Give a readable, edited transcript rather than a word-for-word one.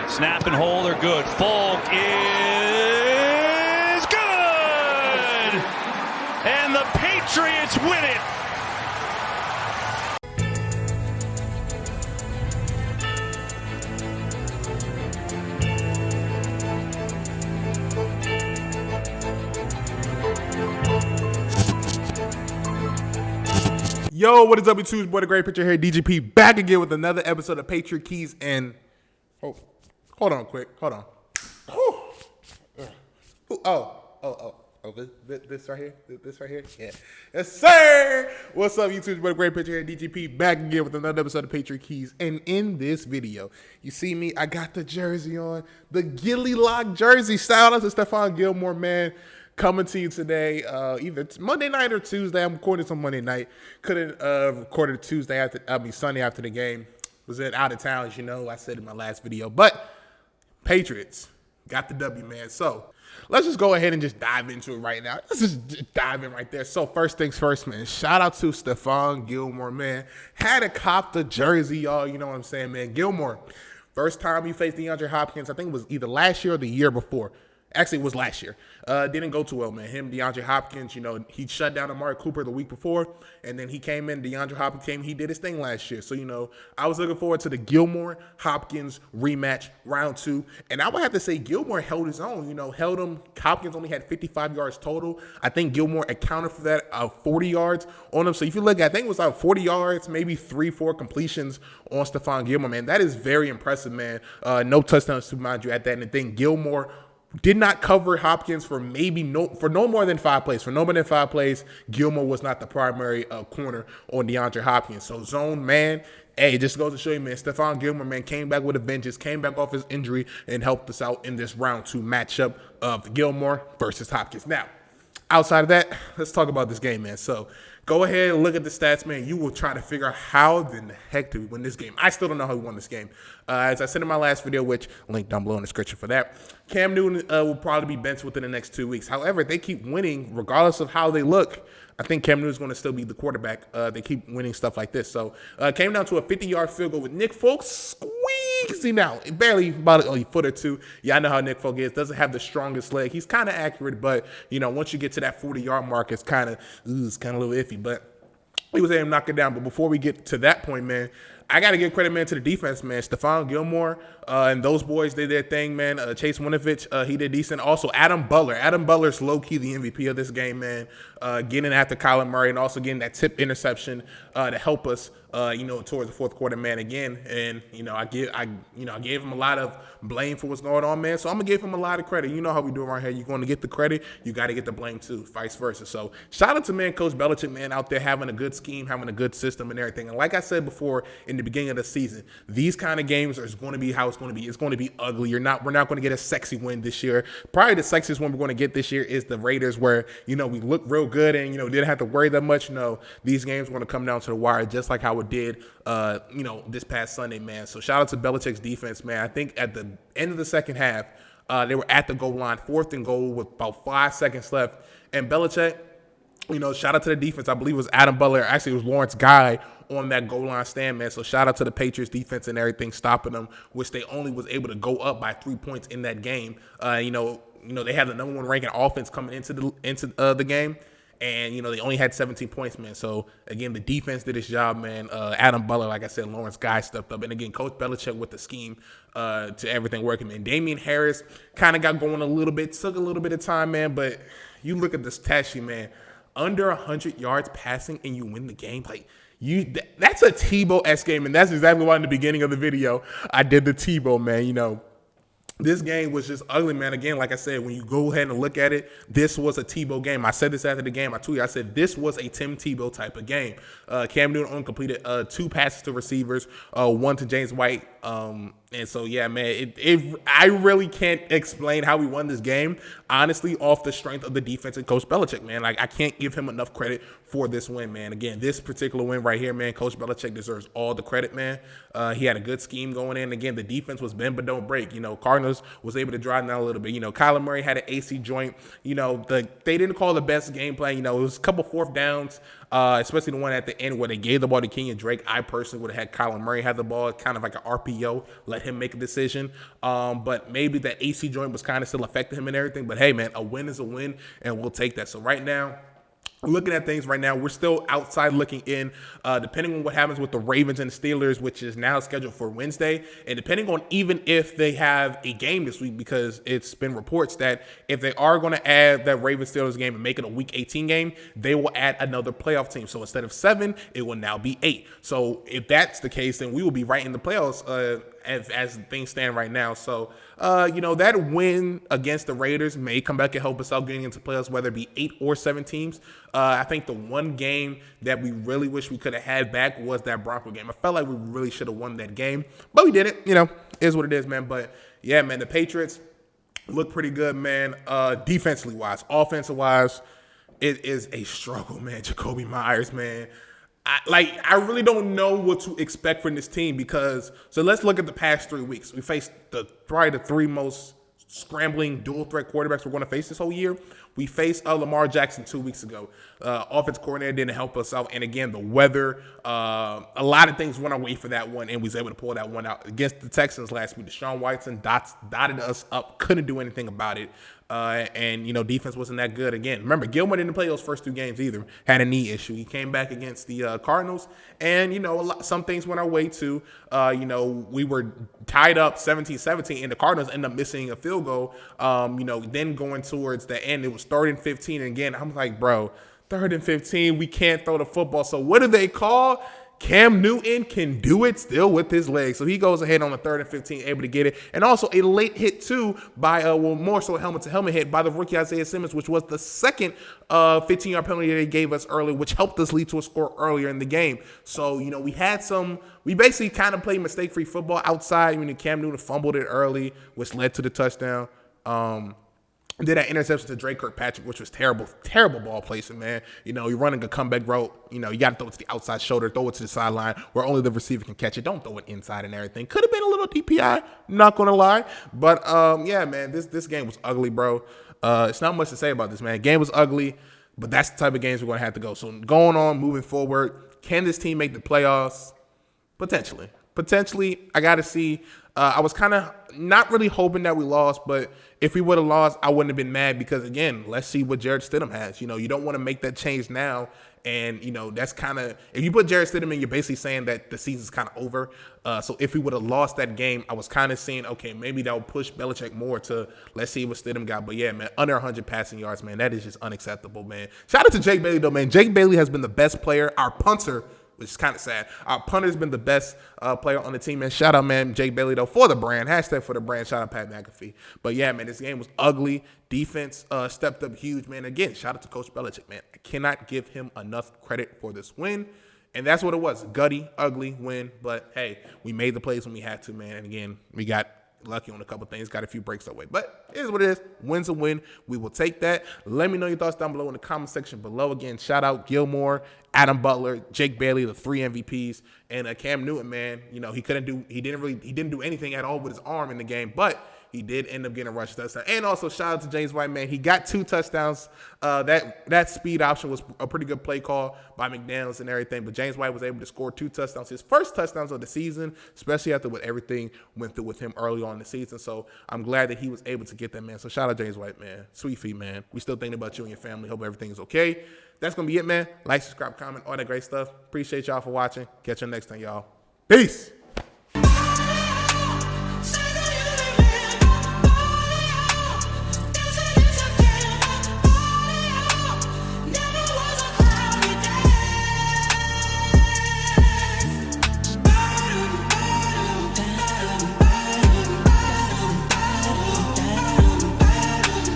Snap and hold are good. Folk is good! And the Patriots win it! Yo, what is up, YouTube? Boy, the great picture here, DGP, back again with another episode of Patriot Keys. And hold on, quick, hold on. This right here, this right here, yeah, yes, sir. What's up, YouTube? Boy, the great picture here, DGP, back again with another episode of Patriot Keys. And in this video, you see me, I got the jersey on, the Gilly Lock jersey. Shout out to Stephon Gilmore, man. Coming to you today, either it's Monday night or Tuesday. I'm recording some Monday night. Couldn't record it Sunday after the game. Was out of town, as you know. I said in my last video. But Patriots got the W, man. So let's just go ahead and just dive into it right now. Let's just dive in right there. So first things first, man. Shout out to Stephon Gilmore, man. Had to cop the jersey, y'all. You know what I'm saying, man. Gilmore, first time he faced DeAndre Hopkins, I think it was either last year or the year before. Actually, it was last year. Didn't go too well, man. Him, DeAndre Hopkins, you know, he shut down Amari Cooper the week before, and then he came in, DeAndre Hopkins came, he did his thing last year. So, you know, I was looking forward to the Gilmore-Hopkins rematch, round 2. And I would have to say Gilmore held his own, you know, held him. Hopkins only had 55 yards total. I think Gilmore accounted for that 40 yards on him. So if you look, I think it was 40 yards, maybe 3-4 completions on Stephon Gilmore, man. That is very impressive, man. No touchdowns to mind you at that. And then Gilmore did not cover Hopkins for no more than 5 plays. For no more than 5 plays, Gilmore was not the primary corner on DeAndre Hopkins. So zone, man, hey, it just goes to show you, man, Stephon Gilmore, man, came back with a vengeance, came back off his injury, and helped us out in this round 2 matchup of Gilmore versus Hopkins. Now, outside of that, let's talk about this game, man. So go ahead and look at the stats, man. You will try to figure out how in the heck did we win this game. I still don't know how we won this game. As I said in my last video, which link down below in the description for that, Cam Newton will probably be benched within the next 2 weeks. However, they keep winning regardless of how they look. I think Cam Newton's going to still be the quarterback. They keep winning stuff like this. So came down to a 50-yard field goal with Nick Folk squeezing out. Barely about a foot or two. Yeah, I know how Nick Folk is. Doesn't have the strongest leg. He's kind of accurate, but, you know, once you get to that 40-yard mark, it's kind of a little iffy. But he was able to knock it down. But before we get to that point, man, I got to give credit, man, to the defense, man. Stephon Gilmore and those boys did their thing, man. Chase Winovich, he did decent. Also, Adam Butler. Adam Butler's low-key the MVP of this game, man. Getting after Kyler Murray and also getting that tip interception to help us, you know, towards the fourth quarter, man, again. And, you know, I gave him a lot of blame for what's going on, man. So I'm going to give him a lot of credit. You know how we do around here. You're going to get the credit. You got to get the blame, too, vice versa. So shout out to, man, Coach Belichick, man, out there having a good scheme, having a good system and everything. And like I said before in the beginning of the season, these kind of games are going to be how it's going to be. It's going to be ugly. We're not going to get a sexy win this year. Probably the sexiest one we're going to get this year is the Raiders, where, you know, we look real good and, you know, didn't have to worry that much. No, these games are going to come down to the wire just like how it did, you know, this past Sunday, man. So shout out to Belichick's defense, man. I think at the end of the second half, they were at the goal line, 4th and goal with about 5 seconds left. And Belichick, you know, shout out to the defense. I believe it was Adam Butler. Actually, it was Lawrence Guy on that goal line stand, man. So shout out to the Patriots defense and everything, stopping them, which they only was able to go up by 3 points in that game. You know, they had the number 1 ranking offense coming into the game. And, you know, they only had 17 points, man. So, again, the defense did its job, man. Adam Butler, like I said, Lawrence Guy stepped up. And, again, Coach Belichick with the scheme to everything working, man. Damian Harris kind of got going a little bit, took a little bit of time, man. But you look at this stat sheet, man. Under 100 yards passing and you win the game. Like, that's a Tebow-esque game. And that's exactly why in the beginning of the video I did the Tebow, man, you know. This game was just ugly, man. Again, like I said, when you go ahead and look at it, this was a Tebow game. I said this after the game. I tweeted, I said this was a Tim Tebow type of game. Cam Newton only completed 2 passes to receivers, 1 to James White. And so, yeah, man, I really can't explain how we won this game, honestly, off the strength of the defense and Coach Belichick, man. Like, I can't give him enough credit for this win, man. Again, this particular win right here, man, Coach Belichick deserves all the credit, man. He had a good scheme going in. Again, the defense was bend but don't break. You know, Cardinals was able to drive down a little bit. You know, Kyler Murray had an AC joint. You know, they didn't call the best game plan. You know, it was a couple 4th downs. especially the one at the end where they gave the ball to Kenyon Drake. I personally would have had Kyler Murray have the ball, kind of like an RPO, let him make a decision. But maybe that AC joint was kind of still affecting him and everything. But hey, man, a win is a win, and we'll take that. So right now, looking at things right now, we're still outside looking in, depending on what happens with the Ravens and the Steelers, which is now scheduled for Wednesday, and depending on even if they have a game this week, because it's been reports that if they are going to add that Ravens-Steelers game and make it a Week 18 game, they will add another playoff team. So instead of 7, it will now be 8. So if that's the case, then we will be right in the playoffs as things stand right now. So, that win against the Raiders may come back and help us out getting into playoffs, whether it be 8 or 7 teams. I think the one game that we really wish we could have had back was that Bronco game. I felt like we really should have won that game, but we didn't. Is what it is, man. But, yeah, man, the Patriots look pretty good, man. Defensively wise, offensive wise, it is a struggle, man. Jacoby Myers, man. I really don't know what to expect from this team so let's look at the past 3 weeks. We faced probably the 3 most scrambling dual threat quarterbacks we're going to face this whole year. We faced Lamar Jackson 2 weeks ago. Offense coordinator didn't help us out. And again, the weather, a lot of things went our way for that one, and we was able to pull that one out. Against the Texans last week, Deshaun Watson dotted us up, couldn't do anything about it. And defense wasn't that good again. Remember, Gilmore didn't play those first 2 games either. Had a knee issue. He came back against the Cardinals, and some things went our way too. We were tied up 17-17, and the Cardinals ended up missing a field goal. Then going towards the end, it was 3rd and 15, and again, I'm like, bro, 3rd and 15, we can't throw the football. So what do they call? Cam Newton can do it still with his legs. So he goes ahead on the 3rd and 15, able to get it. And also a late hit, too, by, more so a helmet-to-helmet hit by the rookie Isaiah Simmons, which was the second 15-yard penalty they gave us early, which helped us lead to a score earlier in the game. So, we basically kind of played mistake-free football outside. Cam Newton fumbled it early, which led to the touchdown. And then that interception to Drake Kirkpatrick, which was terrible, terrible ball placement, man. You're running a comeback route. You got to throw it to the outside shoulder, throw it to the sideline where only the receiver can catch it. Don't throw it inside and everything. Could have been a little DPI, not going to lie. But, yeah, man, this game was ugly, bro. It's not much to say about this, man. Game was ugly, but that's the type of games we're going to have to go. So going on, moving forward, can this team make the playoffs? Potentially. I got to see. I was kind of not really hoping that we lost, but if we would have lost, I wouldn't have been mad because, again, let's see what Jarrett Stidham has. You don't want to make that change now, and, that's kind of – if you put Jarrett Stidham in, you're basically saying that the season's kind of over. So if we would have lost that game, I was kind of saying, okay, maybe that would push Belichick more to let's see what Stidham got. But, yeah, man, under 100 passing yards, man, that is just unacceptable, man. Shout out to Jake Bailey, though, man. Jake Bailey has been the best player. Our punter – which is kind of sad. Our punter's been the best player on the team, man. Shout out, man, Jake Bailey, though, for the brand. Hashtag for the brand. Shout out Pat McAfee. But, yeah, man, this game was ugly. Defense stepped up huge, man. Again, shout out to Coach Belichick, man. I cannot give him enough credit for this win. And that's what it was. Gutty, ugly win. But, hey, we made the plays when we had to, man. And, again, we got lucky on a couple things, got a few breaks that way. But it is what it is. Win's a win. We will take that. Let me know your thoughts down below in the comment section below. Again, shout out Gilmore, Adam Butler, Jake Bailey, the 3 MVPs, and Cam Newton, man. He didn't do anything at all with his arm in the game, but he did end up getting a rush touchdown. And also shout out to James White, man. He got 2 touchdowns. That speed option was a pretty good play call by McDaniels and everything. But James White was able to score 2 touchdowns, his first touchdowns of the season, especially after what everything went through with him early on in the season. So I'm glad that he was able to get that, man. So shout out James White, man. Sweet feet, man. We still thinking about you and your family. Hope everything is okay. That's going to be it, man. Like, subscribe, comment, all that great stuff. Appreciate y'all for watching. Catch you next time, y'all. Peace.